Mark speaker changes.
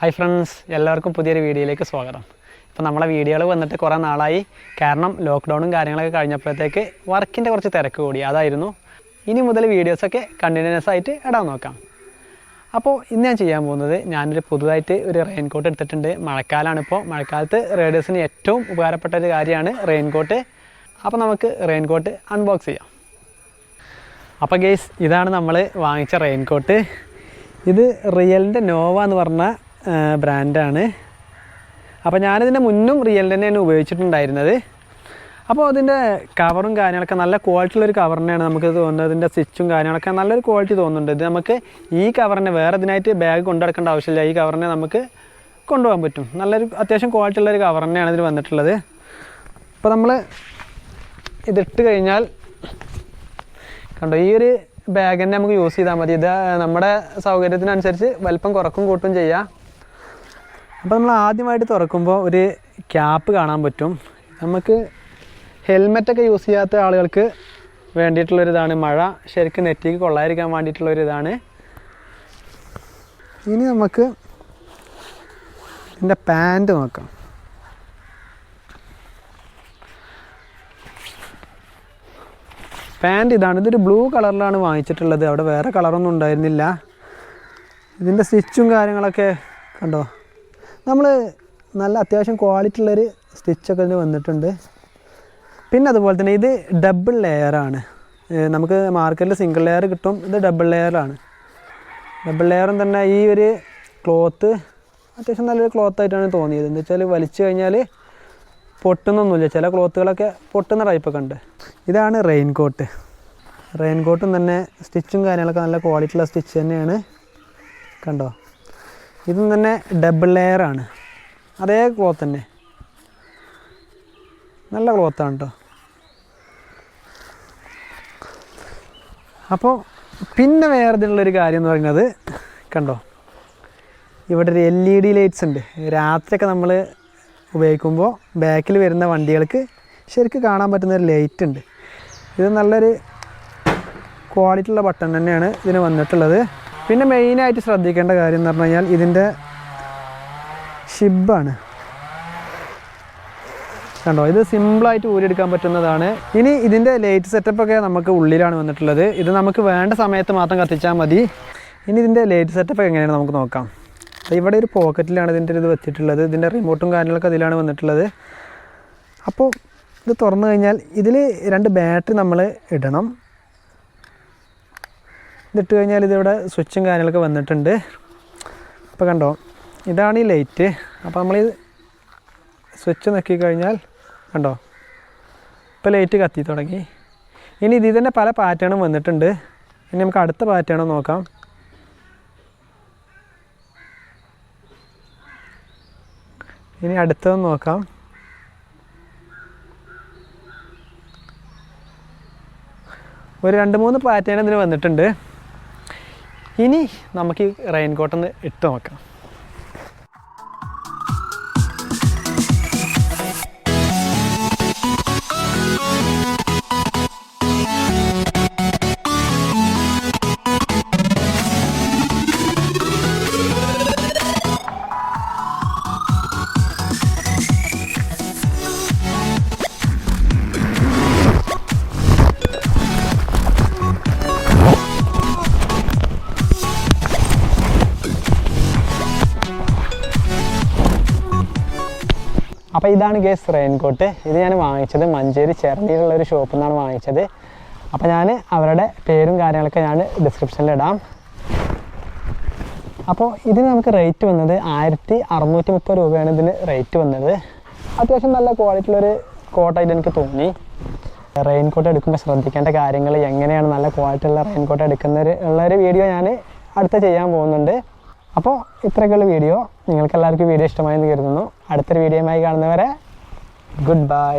Speaker 1: Hi friends, എല്ലാവർക്കും പുതിയൊരു വീഡിയോയിലേക്ക് സ്വാഗതം. ഇപ്പോൾ നമ്മളെ വീഡിയോകൾ വന്നിട്ട് കുറേ നാളായി. കാരണം ലോക്ക്ഡൗണും കാര്യങ്ങളൊക്കെ കഴിഞ്ഞപ്പോഴത്തേക്ക് വർക്കിൻ്റെ കുറച്ച് തിരക്ക് കൂടി. അതായിരുന്നു. ഇനി മുതൽ വീഡിയോസൊക്കെ കണ്ടിന്യൂസ് ആയിട്ട് ഇടാൻ നോക്കാം. അപ്പോൾ ഇന്ന് ഞാൻ ചെയ്യാൻ പോകുന്നത്, ഞാനൊരു പുതുതായിട്ട് ഒരു റെയിൻകോട്ട് എടുത്തിട്ടുണ്ട്. മഴക്കാലമാണിപ്പോൾ. മഴക്കാലത്ത് റൈഡേഴ്സിന് ഏറ്റവും ഉപകാരപ്പെട്ട ഒരു കാര്യമാണ് റെയിൻകോട്ട്. അപ്പോൾ നമുക്ക് റെയിൻകോട്ട് അൺബോക്സ് ചെയ്യാം. അപ്പോൾ ഗെയ്സ്, ഇതാണ് നമ്മൾ വാങ്ങിച്ച റെയിൻകോട്ട്. ഇത് റിയലിൻ്റെ നോവ എന്ന് പറഞ്ഞ ബ്രാൻഡാണ്. അപ്പോൾ ഞാനിതിൻ്റെ മുന്നും റിയൽ തന്നെയാണ് ഉപയോഗിച്ചിട്ടുണ്ടായിരുന്നത്. അപ്പോൾ അതിൻ്റെ കവറും കാര്യങ്ങളൊക്കെ നല്ല ക്വാളിറ്റിയുള്ളൊരു കവർ തന്നെയാണ് നമുക്ക് തോന്നുന്നത്. ഇതിൻ്റെ സ്റ്റിച്ചും കാര്യങ്ങളൊക്കെ നല്ലൊരു ക്വാളിറ്റി തോന്നുന്നുണ്ട്. ഇത് നമുക്ക് ഈ കവറിനെ വേറെ ഇതിനായിട്ട് ബാഗ് കൊണ്ടു നടക്കേണ്ട ആവശ്യമില്ല. ഈ കവറിനെ നമുക്ക് കൊണ്ടുപോകാൻ പറ്റും. നല്ലൊരു അത്യാവശ്യം ക്വാളിറ്റി ഉള്ളൊരു കവർ തന്നെയാണ് ഇതിൽ വന്നിട്ടുള്ളത്. അപ്പോൾ നമ്മൾ ഇതിട്ട് കഴിഞ്ഞാൽ കണ്ടോ, ഈ ഒരു ബാഗ് തന്നെ നമുക്ക് യൂസ് ചെയ്താൽ മതി. ഇത് നമ്മുടെ സൗകര്യത്തിനനുസരിച്ച് വലിപ്പം കുറക്കും കൂട്ടും ചെയ്യാം. അപ്പോൾ നമ്മൾ ആദ്യമായിട്ട് തുറക്കുമ്പോൾ ഒരു ക്യാപ്പ് കാണാൻ പറ്റും. നമുക്ക് ഹെൽമെറ്റൊക്കെ യൂസ് ചെയ്യാത്ത ആളുകൾക്ക് വേണ്ടിയിട്ടുള്ളൊരിതാണ്. മഴ ശരിക്കും നെറ്റിക്ക് കൊള്ളാതിരിക്കാൻ വേണ്ടിയിട്ടുള്ളൊരിതാണ്. ഇനി നമുക്ക് ഇതിൻ്റെ പാൻറ്റ് നോക്കാം. പാൻറ്റ് ഇതാണ്. ഇതൊരു ബ്ലൂ കളറിലാണ് വാങ്ങിച്ചിട്ടുള്ളത്. അവിടെ വേറെ കളറൊന്നും ഉണ്ടായിരുന്നില്ല. ഇതിൻ്റെ സ്റ്റിച്ചും കാര്യങ്ങളൊക്കെ കണ്ടോ, നമ്മൾ നല്ല അത്യാവശ്യം ക്വാളിറ്റി ഉള്ളൊരു സ്റ്റിച്ചൊക്കെ ഇതിന് വന്നിട്ടുണ്ട്. പിന്നെ അതുപോലെ തന്നെ ഇത് ഡബിൾ ലെയറാണ്. നമുക്ക് മാർക്കറ്റിൽ സിംഗിൾ ലെയർ കിട്ടും. ഇത് ഡബിൾ ലെയറാണ്. ഡബിൾ ലെയറും തന്നെ ഈ ഒരു ക്ലോത്ത് അത്യാവശ്യം നല്ലൊരു ക്ലോത്തായിട്ടാണ് തോന്നിയത്. എന്താ വെച്ചാൽ വലിച്ചു കഴിഞ്ഞാൽ പൊട്ടുന്നൊന്നുമില്ല. ചില ക്ലോത്തുകളൊക്കെ പൊട്ടുന്ന ടൈപ്പൊക്കെ ഉണ്ട്. ഇതാണ് റെയിൻകോട്ട്. റെയിൻകോട്ടും തന്നെ സ്റ്റിച്ചും കാര്യങ്ങളൊക്കെ നല്ല ക്വാളിറ്റിയുള്ള സ്റ്റിച്ച് തന്നെയാണ്. കണ്ടോ, ഇതും തന്നെ ഡബിൾ ലെയറാണ്. അതേ ക്ലോത്ത് തന്നെ, നല്ല ക്ലോത്താണ് കേട്ടോ. അപ്പോൾ പിന്നെ വേറെ ഇതിനുള്ളൊരു കാര്യം എന്ന് പറയുന്നത് കണ്ടോ, ഇവിടെ ഒരു LED ലൈറ്റ്സ് ഉണ്ട്. രാത്രിയൊക്കെ നമ്മൾ ഉപയോഗിക്കുമ്പോൾ ബാക്കിൽ വരുന്ന വണ്ടികൾക്ക് ശരിക്കും കാണാൻ പറ്റുന്നൊരു ലൈറ്റ് ഉണ്ട്. ഇത് നല്ലൊരു ക്വാളിറ്റി ഉള്ള ബട്ടൺ തന്നെയാണ് ഇതിന് വന്നിട്ടുള്ളത്. പിന്നെ മെയിനായിട്ട് ശ്രദ്ധിക്കേണ്ട കാര്യം എന്ന് പറഞ്ഞു കഴിഞ്ഞാൽ ഇതിൻ്റെ ഷിബാണ്. കണ്ടോ, ഇത് സിമ്പിളായിട്ട് ഊരിയെടുക്കാൻ പറ്റുന്നതാണ്. ഇനി ഇതിൻ്റെ ലൈറ്റ് സെറ്റപ്പൊക്കെ നമുക്ക് ഉള്ളിലാണ് വന്നിട്ടുള്ളത്. ഇത് നമുക്ക് വേണ്ട സമയത്ത് മാത്രം കത്തിച്ചാൽ മതി. ഇനി ഇതിൻ്റെ ലൈറ്റ് സെറ്റപ്പ് എങ്ങനെയാണ് നമുക്ക് നോക്കാം. ഇവിടെ ഒരു പോക്കറ്റിലാണ് ഇതിൻ്റെ ഇത് വെച്ചിട്ടുള്ളത്. ഇതിൻ്റെ റിമോട്ടും കാര്യങ്ങളൊക്കെ അതിലാണ് വന്നിട്ടുള്ളത്. അപ്പോൾ ഇത് തുറന്നു കഴിഞ്ഞാൽ ഇതിൽ 2 ബാറ്ററി നമ്മൾ ഇടണം. ഇതിട്ട് കഴിഞ്ഞാൽ ഇതിവിടെ സ്വിച്ചും കാര്യങ്ങളൊക്കെ വന്നിട്ടുണ്ട്. അപ്പോൾ കണ്ടോ, ഇതാണ് ഈ ലൈറ്റ്. അപ്പോൾ നമ്മൾ ഈ സ്വിച്ച് നോക്കി കഴിഞ്ഞാൽ കണ്ടോ, ഇപ്പോൾ ലൈറ്റ് കത്തി തുടങ്ങി. ഇനി ഇതിൽ തന്നെ പല പാറ്റേണും വന്നിട്ടുണ്ട്. ഇനി നമുക്ക് അടുത്ത പാറ്റേൺ നോക്കാം. ഇനി അടുത്തത് നോക്കാം. ഒരു 2-3 പാറ്റേൺ ഇതിന് വന്നിട്ടുണ്ട്. ഇനി നമുക്ക് ഈ റെയിൻകോട്ടൊന്ന് ഇട്ട് നോക്കാം. അപ്പോൾ ഇതാണ് ഗേസ് റെയിൻകോട്ട്. ഇത് ഞാൻ വാങ്ങിച്ചത് മഞ്ചേരി ചെറണിയിലുള്ളൊരു ഷോപ്പിൽ നിന്നാണ് വാങ്ങിച്ചത്. അപ്പോൾ ഞാൻ അവരുടെ പേരും കാര്യങ്ങളൊക്കെ ഞാൻ ഡിസ്ക്രിപ്ഷനിൽ ഇടാം. അപ്പോൾ ഇതിന് നമുക്ക് റേറ്റ് വന്നത് 1630 രൂപയാണ് ഇതിന് റേറ്റ് വന്നത്. അത്യാവശ്യം നല്ല ക്വാളിറ്റിയുള്ളൊരു കോട്ടായിട്ട് എനിക്ക് തോന്നി. റെയിൻകോട്ട് എടുക്കുമ്പോൾ ശ്രദ്ധിക്കേണ്ട കാര്യങ്ങൾ, എങ്ങനെയാണ് നല്ല ക്വാളിറ്റിയുള്ള റെയിൻകോട്ട് ഉള്ളൊരു വീഡിയോ ഞാൻ അടുത്ത ചെയ്യാൻ പോകുന്നുണ്ട്. അപ്പോൾ ഇത്രയൊക്കെയുള്ള വീഡിയോ. നിങ്ങൾക്ക് എല്ലാവർക്കും വീഡിയോ ഇഷ്ടമായെന്ന് കരുതുന്നു. അടുത്തൊരു വീഡിയോയുമായി കാണുന്നവരെ ഗുഡ് ബൈ.